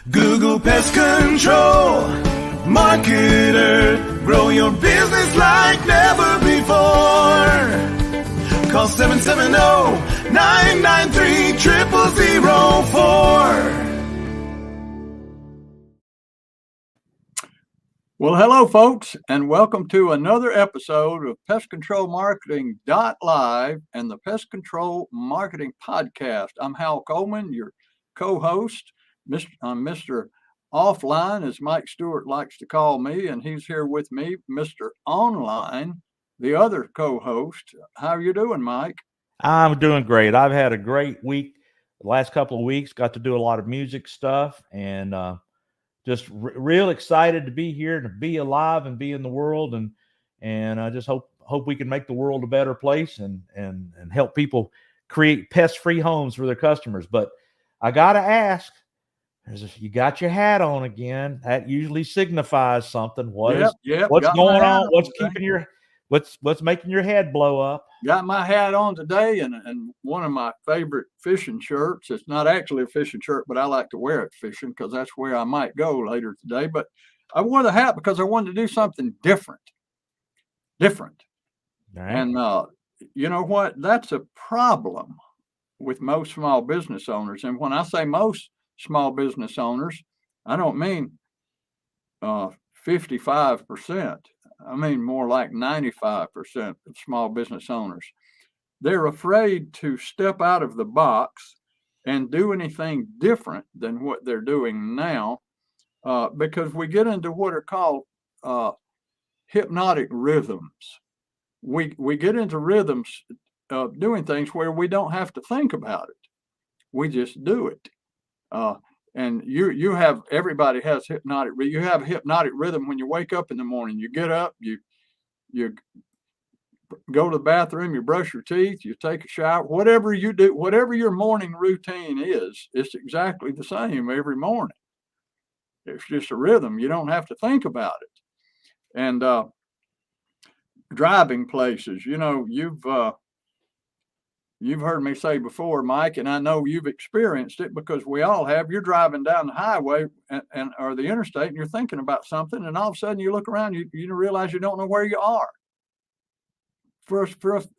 Google Pest Control Marketer. Grow your business like never before. Call 770-993-0004. Well, hello, folks, and welcome to another episode of Pest Control Marketing Live and the Pest Control Marketing Podcast. I'm Hal Coleman, your co-host. Mr. Offline, as Mike Stewart likes to call me, and he's here with me, Mr. Online, the other co-host. How are you doing, Mike? I'm doing great. I've had a great week. The last couple of weeks, got to do a lot of music stuff, and just real excited to be here, to be alive and be in the world, and I just hope we can make the world a better place and help people create pest-free homes for their customers. But I gotta ask, you got your hat on again. That usually signifies something. What's going on? What's keeping what's making your head blow up? Got my hat on today, and one of my favorite fishing shirts. It's not actually a fishing shirt, but I like to wear it fishing because that's where I might go later today. But I wore the hat because I wanted to do something different. Right. And you know what? That's a problem with most small business owners. And when I say most small business owners, I don't mean 55%. I mean more like 95% of small business owners. They're afraid to step out of the box and do anything different than what they're doing now, because we get into what are called hypnotic rhythms. We get into rhythms of doing things where we don't have to think about it. We just do it. And everybody has hypnotic. You have a hypnotic rhythm when you wake up in the morning. You get up, you go to the bathroom, you brush your teeth, you take a shower, whatever you do, whatever your morning routine is, it's exactly the same every morning. It's just a rhythm. You don't have to think about it. And driving places, you've heard me say before, Mike, and I know you've experienced it because we all have. You're driving down the highway or the interstate, and you're thinking about something, and all of a sudden you look around, you realize you don't know where you are. For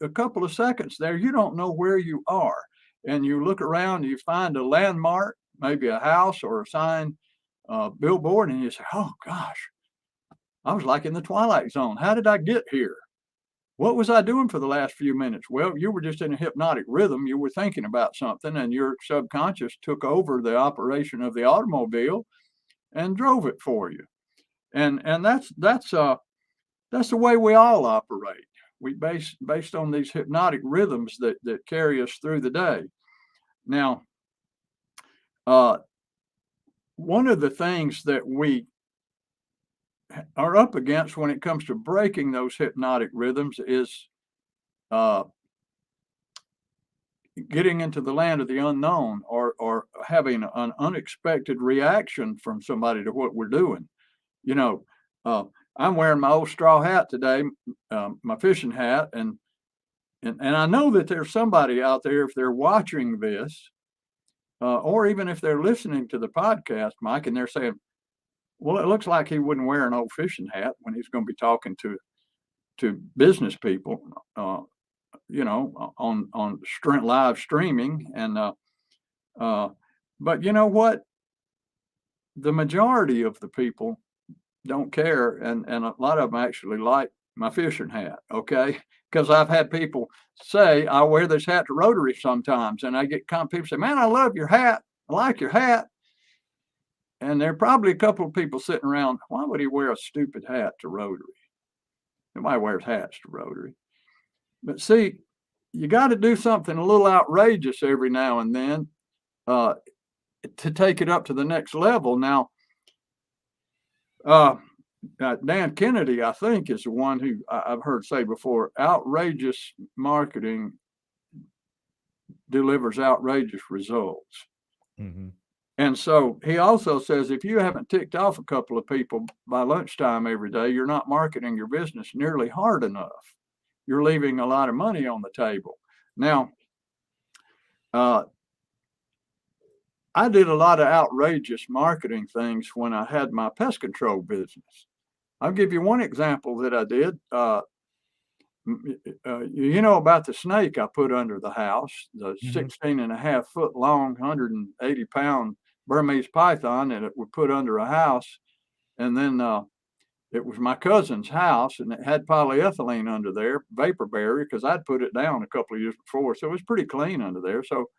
a couple of seconds there, you don't know where you are, and you look around, you find a landmark, maybe a house or a sign, billboard, and you say, "Oh gosh, I was like in the Twilight Zone. How did I get here? What was I doing for the last few minutes?" Well, you were just in a hypnotic rhythm. You were thinking about something, and your subconscious took over the operation of the automobile and drove it for you. And that's the way we all operate. We based on these hypnotic rhythms that carry us through the day. Now, one of the things that we are up against when it comes to breaking those hypnotic rhythms is getting into the land of the unknown or having an unexpected reaction from somebody to what we're doing. I'm wearing my old straw hat today, my fishing hat, and I know that there's somebody out there, if they're watching this, or even if they're listening to the podcast, Mike, and they're saying, "Well, it looks like he wouldn't wear an old fishing hat when he's going to be talking to business people, on live streaming." And but you know what? The majority of the people don't care, and a lot of them actually like my fishing hat. Okay, because I've had people say I wear this hat to Rotary sometimes, and I get people say, "Man, I love your hat. I like your hat." And there are probably a couple of people sitting around, "Why would he wear a stupid hat to Rotary?" Nobody wears hats to Rotary. But see, you got to do something a little outrageous every now and then to take it up to the next level. Now, Dan Kennedy, I think, is the one who I've heard say before, outrageous marketing delivers outrageous results. Mm-hmm. And so he also says, if you haven't ticked off a couple of people by lunchtime every day, you're not marketing your business nearly hard enough. You're leaving a lot of money on the table. Now, I did a lot of outrageous marketing things when I had my pest control business. I'll give you one example that I did. You know about the snake I put under the house, the Mhm. 16.5 foot long, 180 pound Burmese python that it would put under a house. And then it was my cousin's house and it had polyethylene under there, vapor barrier, because I'd put it down a couple of years before. So it was pretty clean under there. So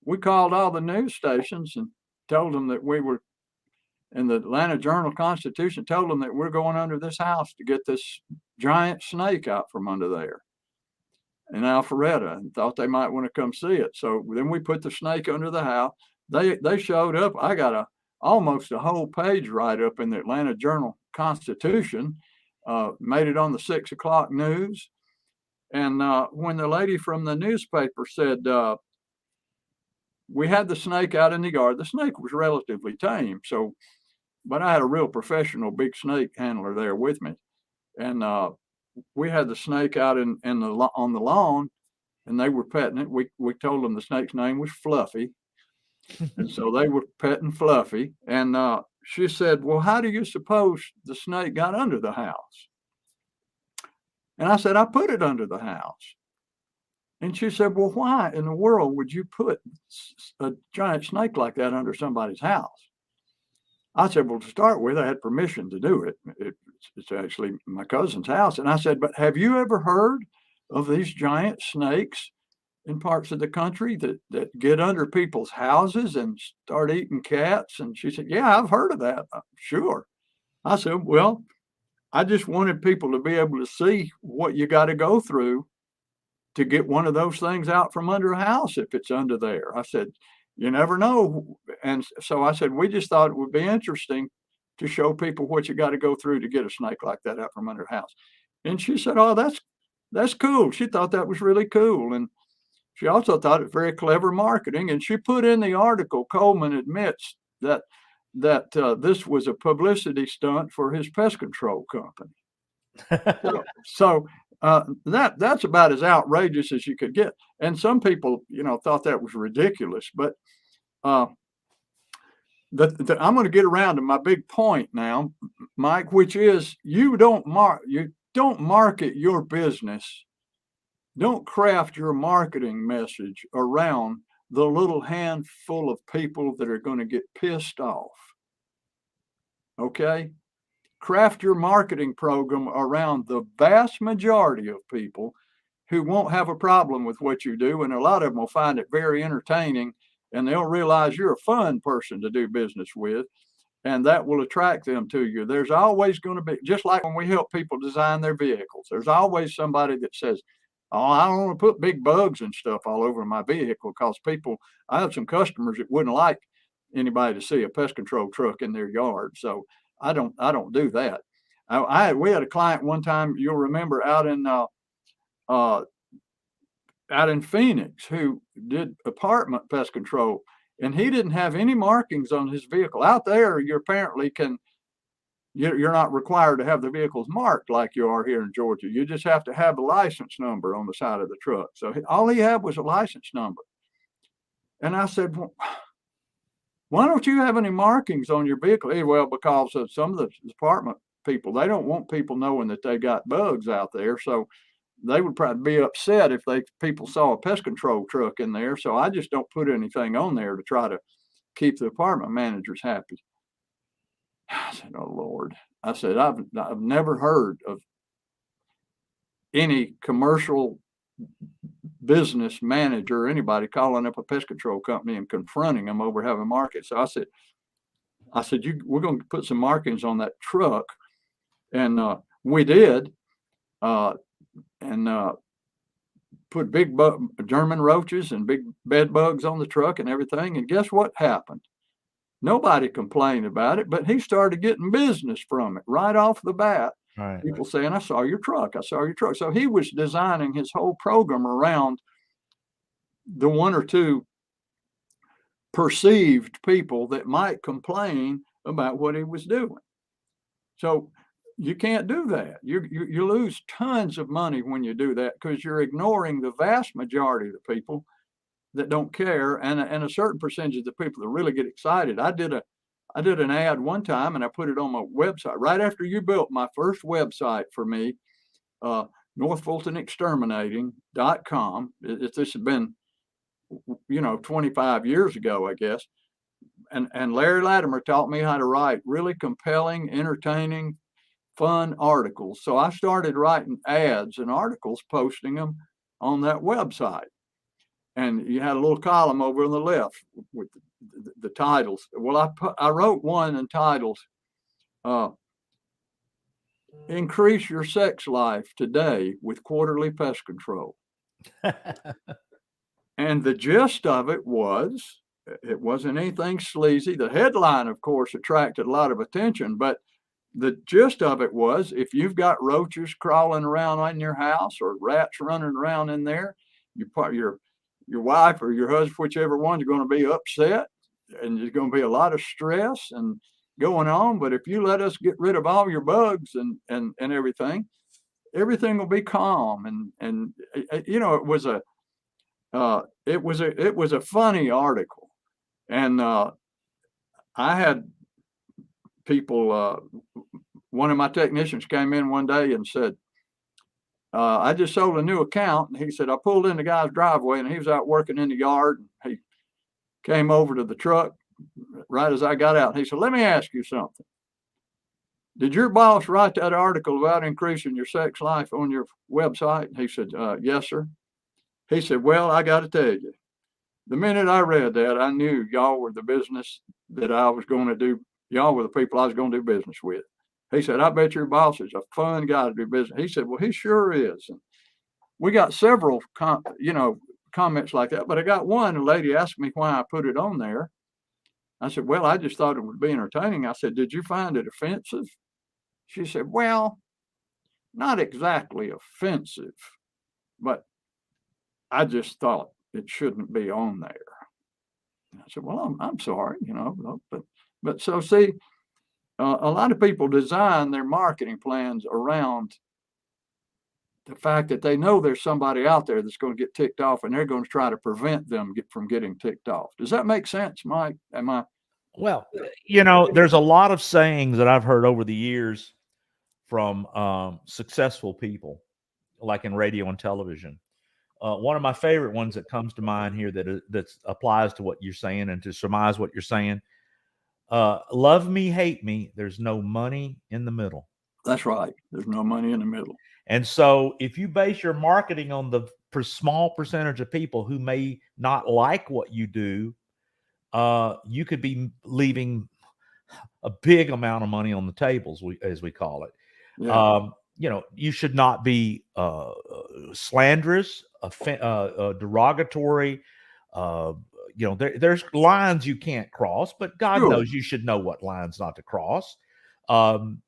we called all the news stations and told them that we were in the Atlanta Journal Constitution, told them that we're going under this house to get this giant snake out from under there in Alpharetta, and thought they might want to come see it. So then we put the snake under the house. They showed up. I got almost a whole page write up in the Atlanta Journal Constitution. Made it on the 6 o'clock news. And when the lady from the newspaper said, we had the snake out in the yard, the snake was relatively tame. So, but I had a real professional big snake handler there with me. And we had the snake out on the lawn, and they were petting it. We told them the snake's name was Fluffy. And so they were petting Fluffy. And she said, well, how do you suppose the snake got under the house? And I said, I put it under the house. And she said, well, why in the world would you put a giant snake like that under somebody's house? I said, well, to start with, I had permission to do it. It's actually my cousin's house. And I said, but have you ever heard of these giant snakes in parts of the country that get under people's houses and start eating cats? And she said, yeah, I've heard of that. Sure. I said, well, I just wanted people to be able to see what you got to go through to get one of those things out from under a house if it's under there. I said, you never know. And so I said, we just thought it would be interesting to show people what you got to go through to get a snake like that out from under a house. And she said, oh, that's cool. She thought that was really cool. And she also thought it very clever marketing. And she put in the article, Coleman admits that this was a publicity stunt for his pest control company. So that's about as outrageous as you could get. And some people, thought that was ridiculous. But I'm going to get around to my big point now, Mike, which is you don't market your business. Don't craft your marketing message around the little handful of people that are going to get pissed off. Okay? Craft your marketing program around the vast majority of people who won't have a problem with what you do. And a lot of them will find it very entertaining, and they'll realize you're a fun person to do business with, and that will attract them to you. There's always going to be, just like when we help people design their vehicles, there's always somebody that says, oh, I don't want to put big bugs and stuff all over my vehicle, because I have some customers that wouldn't like anybody to see a pest control truck in their yard. So I don't do that. We had a client one time, you'll remember, out in Phoenix, who did apartment pest control, and he didn't have any markings on his vehicle. Out there, you're not required to have the vehicles marked like you are here in Georgia. You just have to have a license number on the side of the truck. So all he had was a license number. And I said, well, why don't you have any markings on your vehicle? Well, because of some of the apartment people, they don't want people knowing that they got bugs out there. So they would probably be upset if people saw a pest control truck in there. So I just don't put anything on there to try to keep the apartment managers happy. I said, oh, Lord. I said, I've never heard of any commercial business manager or anybody calling up a pest control company and confronting them over having markings. So I said, we're going to put some markings on that truck. And we did, and put big German roaches and big bed bugs on the truck and everything. And guess what happened? Nobody complained about it, but he started getting business from it right off the bat. Right. People saying, I saw your truck. I saw your truck. So he was designing his whole program around the one or two perceived people that might complain about what he was doing. So you can't do that. You lose tons of money when you do that, because you're ignoring the vast majority of the people that don't care, and a certain percentage of the people that really get excited. I did an ad one time, and I put it on my website right after you built my first website for me, NorthFultonExterminating.com. This has been, 25 years ago, I guess. And Larry Latimer taught me how to write really compelling, entertaining, fun articles. So I started writing ads and articles, posting them on that website. And you had a little column over on the left with the titles. Well, I wrote one entitled, Increase Your Sex Life Today with Quarterly Pest Control. And the gist of it was, it wasn't anything sleazy. The headline, of course, attracted a lot of attention, but the gist of it was, if you've got roaches crawling around in your house or rats running around in there, your wife or your husband, whichever one's going to be upset, and there's going to be a lot of stress and going on. But if you let us get rid of all your bugs and everything will be calm. And it was a funny article. And I had people, one of my technicians came in one day and said, I just sold a new account. And he said, I pulled in the guy's driveway and he was out working in the yard. And he came over to the truck right as I got out. And he said, let me ask you something. Did your boss write that article about increasing your sex life on your website? And he said, yes, sir. He said, well, I got to tell you, the minute I read that, I knew y'all were the business that I was going to do. Y'all were the people I was going to do business with. He said, I bet your boss is a fun guy to do business. He said, well, he sure is. And we got several, comments like that. But I got one, a lady asked me why I put it on there. I said, well, I just thought it would be entertaining. I said, did you find it offensive? She said, well, not exactly offensive, but I just thought it shouldn't be on there. I said, well, I'm sorry, but so see, a lot of people design their marketing plans around the fact that they know there's somebody out there that's going to get ticked off, and they're going to try to prevent them from getting ticked off. Does that make sense, Mike? Well, there's a lot of sayings that I've heard over the years from successful people, like in radio and television. One of my favorite ones that comes to mind here that applies to what you're saying and to surmise what you're saying. Love me, hate me. There's no money in the middle. That's right. There's no money in the middle. And so if you base your marketing on the small percentage of people who may not like what you do, you could be leaving a big amount of money on the tables, as we call it. Yeah. You should not be slanderous, derogatory. There's lines you can't cross, but God knows you should know what lines not to cross. And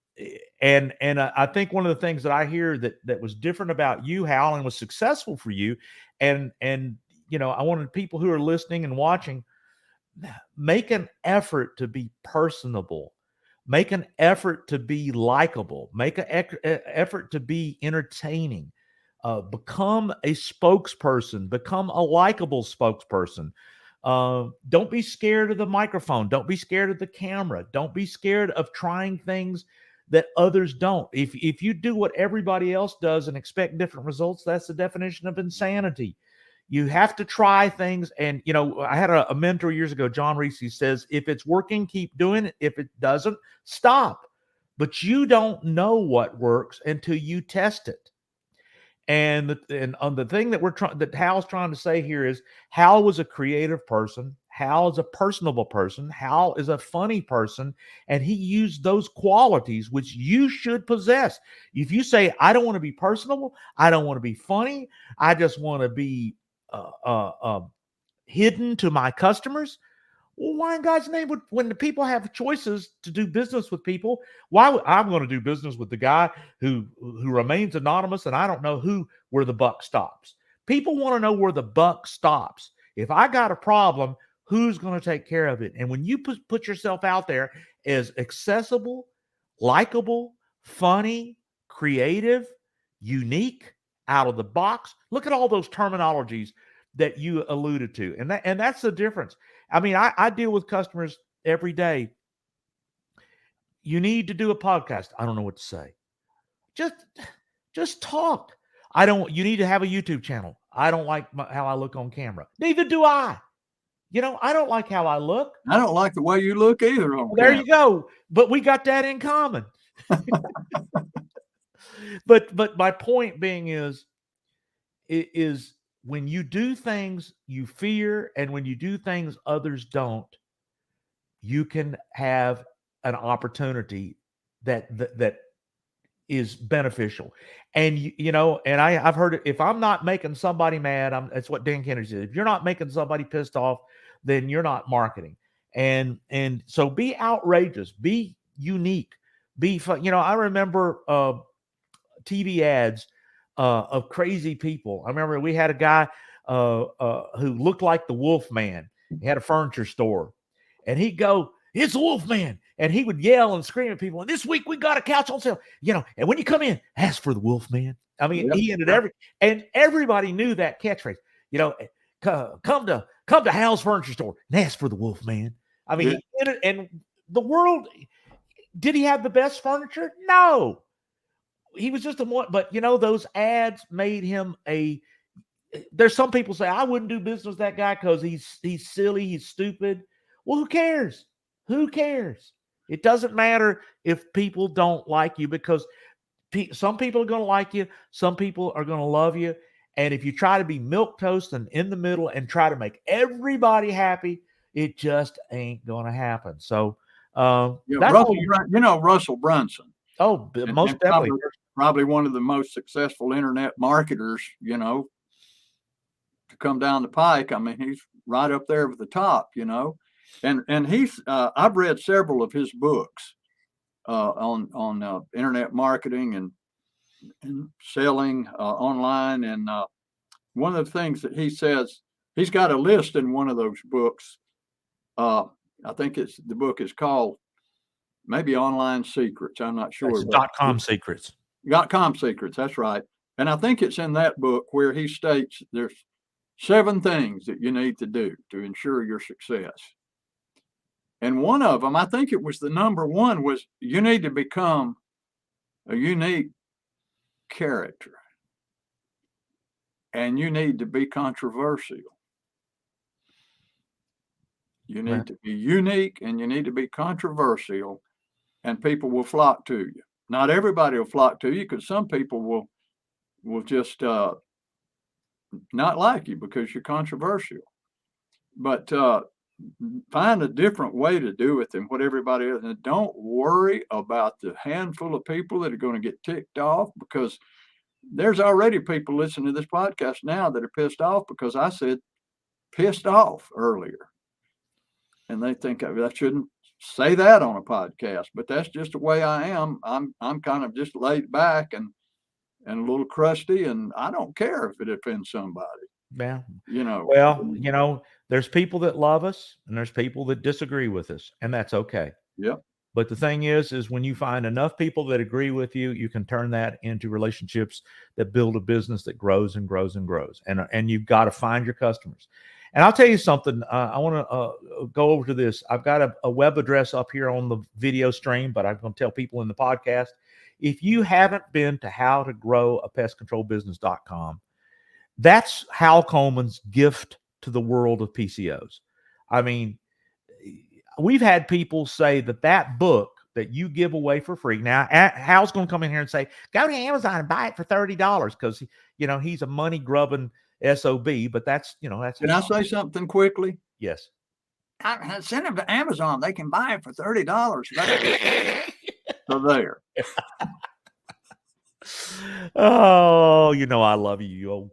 I think one of the things that I hear that was different about you, Hal, and was successful for you, and I wanted people who are listening and watching, make an effort to be personable. Make an effort to be likable. Make an effort to be entertaining. Become a spokesperson. Become a likable spokesperson. Don't be scared of the microphone. Don't be scared of the camera. Don't be scared of trying things that others don't. If you do what everybody else does and expect different results, that's the definition of insanity. You have to try things. And, I had a mentor years ago, John Reese, he says, if it's working, keep doing it. If it doesn't, stop. But you don't know what works until you test it. And on the thing that Hal's trying to say here is, Hal was a creative person. Hal is a personable person. Hal is a funny person. And he used those qualities which you should possess. If you say, I don't want to be personable, I don't want to be funny, I just want to be hidden to my customers. Well, why in God's name when the people have choices to do business with people, I'm going to do business with the guy who remains anonymous, and I don't know where the buck stops. People want to know where the buck stops. If I got a problem, who's going to take care of it? And when you put yourself out there as accessible, likable, funny, creative, unique, out of the box, look at all those terminologies that you alluded to. And that's the difference. I mean, I deal with customers every day. You need to do a podcast. I don't know what to say. Just talk. You need to have a YouTube channel. I don't like how I look on camera. Neither do I. I don't like how I look. I don't like the way you look either. There you go. But we got that in common. But my point being is when you do things you fear, and when you do things others don't, you can have an opportunity that is beneficial. And and I've heard it, if I'm not making somebody mad, that's what Dan Kennedy said. If you're not making somebody pissed off, then you're not marketing. And so be outrageous, be unique, be fun. I remember TV ads of crazy people. I remember we had a guy who looked like the Wolf Man. He had a furniture store, and he'd go, "It's the Wolf Man," and he would yell and scream at people. And this week we got a couch on sale, and when you come in, ask for the Wolf Man. I mean, yep. He ended and everybody knew that catchphrase. Come to Hal's Furniture Store and ask for the Wolf Man. I mean, yeah. And the world, did he have the best furniture? No. He was just but those ads made him there's some people say, I wouldn't do business with that guy because he's silly, he's stupid. Well, who cares? Who cares? It doesn't matter if people don't like you, because some people are going to like you, some people are going to love you. And if you try to be milquetoast and in the middle and try to make everybody happy, it just ain't going to happen. So, Russell Brunson. Oh, most definitely. Probably one of the most successful internet marketers, to come down the pike. I mean, he's right up there with the top, and he's, I've read several of his books on internet marketing and selling online. And one of the things that he says, he's got a list in one of those books. I think the book is called maybe Online Secrets. I'm not sure. .com secrets. .com secrets. That's right. And I think it's in that book where he states there's 7 things that you need to do to ensure your success. And one of them, I think it was the number 1, was you need to become a unique character. And you need to be controversial. You need to be unique, and you need to be controversial, and people will flock to you. Not everybody will flock to you, because some people will just not like you because you're controversial. But find a different way to do it than what everybody is. And don't worry about the handful of people that are going to get ticked off, because there's already people listening to this podcast now that are pissed off because I said pissed off earlier. And they think I shouldn't say that on a podcast, but that's just the way I am. I'm kind of just laid back and a little crusty, and I don't care if it offends somebody. Yeah. Well, there's people that love us and there's people that disagree with us, and that's okay. Yep. But the thing is when you find enough people that agree with you, you can turn that into relationships that build a business that grows and grows and grows. And you've got to find your customers. And I'll tell you something. I want to go over to this. I've got a web address up here on the video stream, but I'm going to tell people in the podcast, if you haven't been to howtogrowapestcontrolbusiness.com, that's Hal Coleman's gift to the world of PCOs. I mean, we've had people say that book that you give away for free. Now, Hal's going to come in here and say, go to Amazon and buy it for $30 because, he's a money grubbing SOB, but that's. Can I say something quickly? Yes. I send them to Amazon. They can buy it for $30. So there. Oh, I love you, you old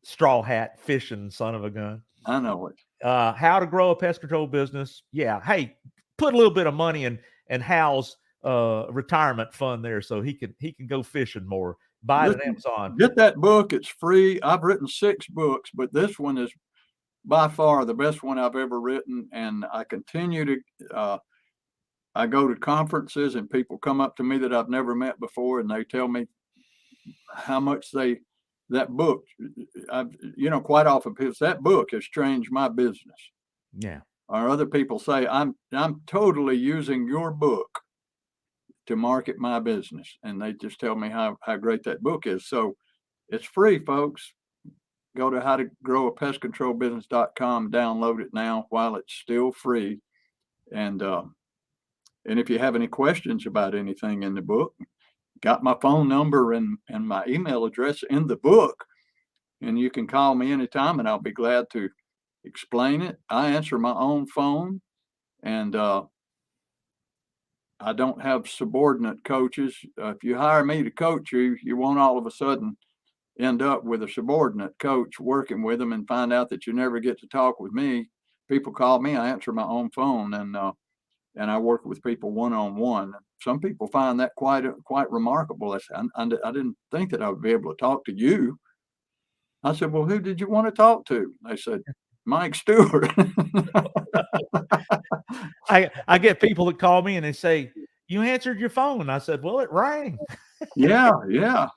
straw hat fishing son of a gun. I know it. How to grow a pest control business. Yeah. Hey, put a little bit of money in Hal's retirement fund there so he can go fishing more. Buy it at Amazon. Get that book. It's free. I've written 6 books, but this one is by far the best one I've ever written. And I continue to, I go to conferences and people come up to me that I've never met before, and they tell me how much they that book, quite often people say that book has changed my business. Yeah. Or other people say, I'm totally using your book to market my business. And they just tell me how great that book is. So it's free, folks. Go to howtogrowapestcontrolbusiness.com, download it now while it's still free. And if you have any questions about anything in the book, got my phone number and my email address in the book. And you can call me anytime and I'll be glad to explain it. I answer my own phone, and I don't have subordinate coaches. If you hire me to coach you, you won't all of a sudden end up with a subordinate coach working with them and find out that you never get to talk with me. People call me, I answer my own phone, and I work with people one-on-one. Some people find that quite remarkable. I didn't think that I would be able to talk to you. I said, well, who did you want to talk to? They said, Mike Stewart. I get people that call me and they say, you answered your phone. I said, well, it rang. Yeah.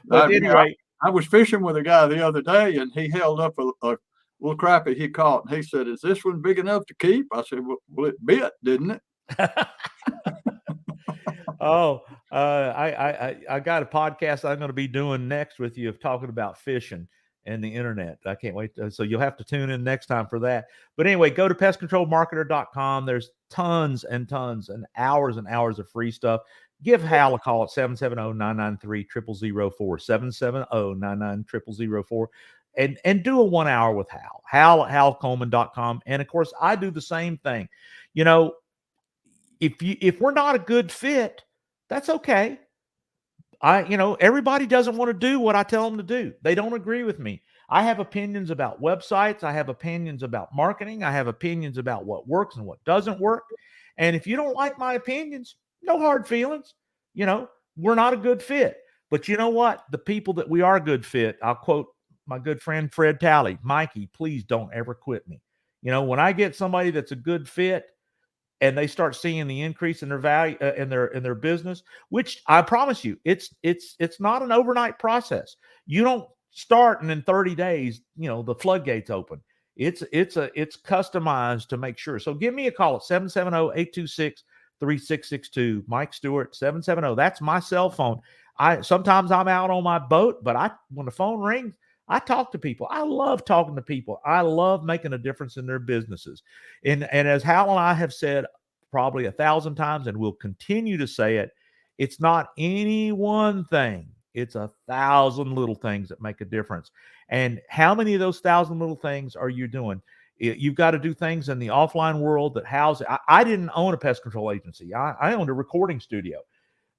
But anyway, I was fishing with a guy the other day, and he held up a little crappie he caught, and he said, is this one big enough to keep? I said, well, it bit, didn't it? I got a podcast I'm going to be doing next with you of talking about fishing and the internet. I can't wait. So you'll have to tune in next time for that. But anyway, go to pestcontrolmarketer.com. There's tons and tons and hours of free stuff. Give Hal a call at 770-993-0004, 770-993-0004, and do a 1 hour with Hal at halcoleman.com. And of course, I do the same thing. If we're not a good fit, that's okay. Everybody doesn't want to do what I tell them to do. They don't agree with me. I have opinions about websites. I have opinions about marketing. I have opinions about what works and what doesn't work. And if you don't like my opinions, no hard feelings. We're not a good fit. But you know what? The people that we are a good fit, I'll quote my good friend Fred Talley, Mikey, please don't ever quit me. When I get somebody that's a good fit, and they start seeing the increase in their value in their business, which I promise you, it's not an overnight process. You don't start and in 30 days, the floodgates open. It's customized to make sure. So give me a call at 770-826-3662. Mike Stewart, 770. That's my cell phone. Sometimes I'm out on my boat, but when the phone rings, I talk to people. I love talking to people. I love making a difference in their businesses. And as Hal and I have said probably 1,000 times, and we'll continue to say it, it's not any one thing. It's 1,000 little things that make a difference. And how many of those 1,000 little things are you doing? You've got to do things in the offline world that I didn't own a pest control agency. I owned a recording studio.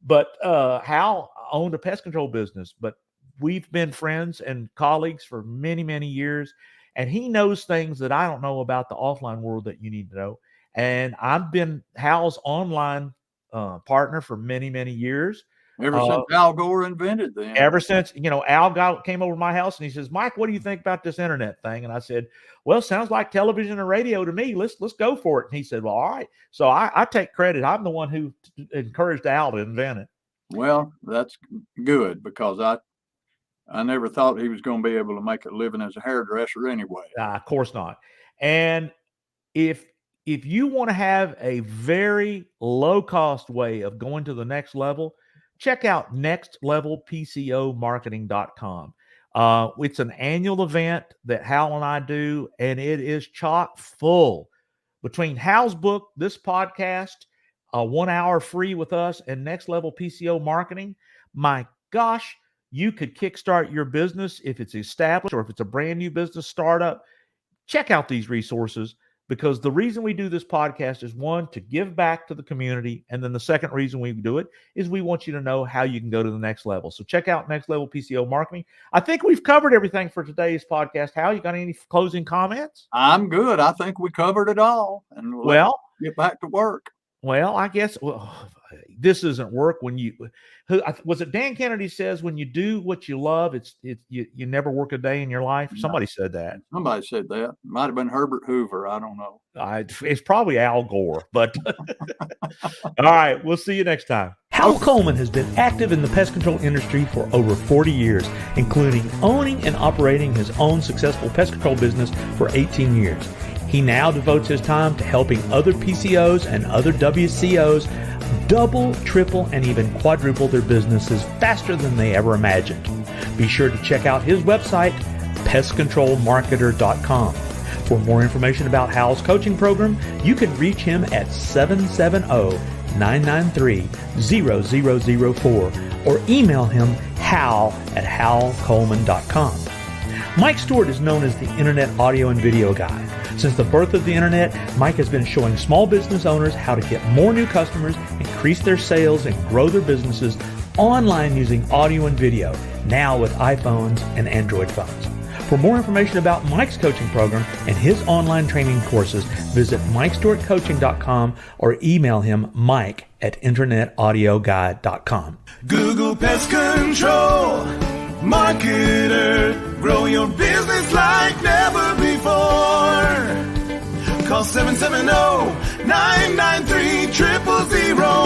But Hal owned a pest control business. But we've been friends and colleagues for many, many years, and he knows things that I don't know about the offline world that you need to know. And I've been Hal's online partner for many, many years. Ever since Al Gore invented them. Ever since, Al came over to my house and he says, Mike, what do you think about this internet thing? And I said, well, sounds like television and radio to me. Let's go for it. And he said, well, all right. So I take credit. I'm the one who encouraged Al to invent it. Well, that's good, because I never thought he was going to be able to make a living as a hairdresser anyway. Of course not. And if you want to have a very low-cost way of going to the next level, check out nextlevelpcomarketing.com. It's an annual event that Hal and I do, and it is chock full. Between Hal's book, this podcast, 1 hour free with us, and Next Level PCO Marketing, my gosh, you could kickstart your business if it's established or if it's a brand new business startup. Check out these resources, because the reason we do this podcast is, one, to give back to the community. And then the second reason we do it is we want you to know how you can go to the next level. So check out Next Level PCO Marketing. I think we've covered everything for today's podcast. Hal, you got any closing comments? I'm good. I think we covered it all. And let's get back to work. Well, I guess this isn't work when was it Dan Kennedy says, when you do what you love, you never work a day in your life. Somebody said that. Somebody said that. Might have been Herbert Hoover. I don't know. It's probably Al Gore, but all right. We'll see you next time. Hal Coleman has been active in the pest control industry for over 40 years, including owning and operating his own successful pest control business for 18 years. He now devotes his time to helping other PCOs and other WCOs double, triple, and even quadruple their businesses faster than they ever imagined. Be sure to check out his website, pestcontrolmarketer.com. For more information about Hal's coaching program, you can reach him at 770-993-0004 or email him hal@halcoleman.com. Mike Stewart is known as the Internet audio and video guy. Since the birth of the Internet, Mike has been showing small business owners how to get more new customers, increase their sales, and grow their businesses online using audio and video, now with iPhones and Android phones. For more information about Mike's coaching program and his online training courses, visit MikeStewartCoaching.com or email him mike@internetaudioguide.com. Google Pest Control Marketer. Grow your business like never before. Call 770-993-0000.